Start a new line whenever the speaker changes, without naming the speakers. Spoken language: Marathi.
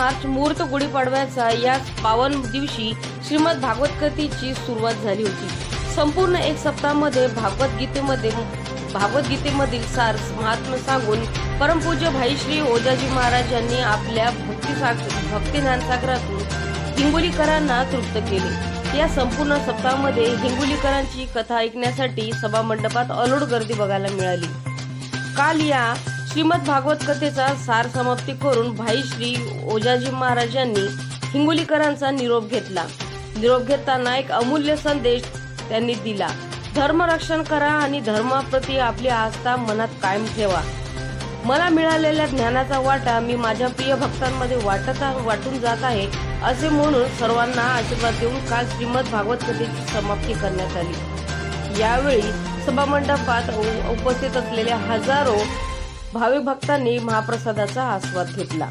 मार्च मुहूर्त गुढीपाडव्याचा या पावन दिवशी श्रीमद भागवत कथेची सुरुवात झाली होती. संपूर्ण एक सप्ताहामध्ये भागवत गीतेमधील सार महात्म्य सांगून परमपूज्य भाई श्री ओजाजी महाराज यांनी आपल्या भक्तिज्ञान सागरातून हिंगोलीकरांना तृप्त केले. या संपूर्ण सप्ताहामध्ये हिंगोलीकरांची कथा ऐकण्यासाठी सभा मंडपात अलोट गर्दी बघायला मिळाली. काल या श्रीमद भागवत कथेचा सार समाप्ती करून भाई श्री ओजाजी महाराज यांनी हिंगोलीकरांचा निरोप घेतला. निरोप घेताना एक अमूल्य संदेश त्यांनी दिला. धर्म रक्षण करा आणि धर्माप्रती आपली आस्था मनात कायम ठेवा. मला मिळालेल्या ज्ञानाचा वाटा मी माझ्या प्रिय भक्तांमध्ये वाटून जात आहे असे म्हणून सर्वांना आशीर्वाद देऊन काल श्रीमद भागवत कथेची समाप्ती करण्यात आली. यावेळी सभामंडपात उपस्थित असलेल्या हजारो भाविक भक्तांनी महाप्रसादाचा आस्वाद घेतला.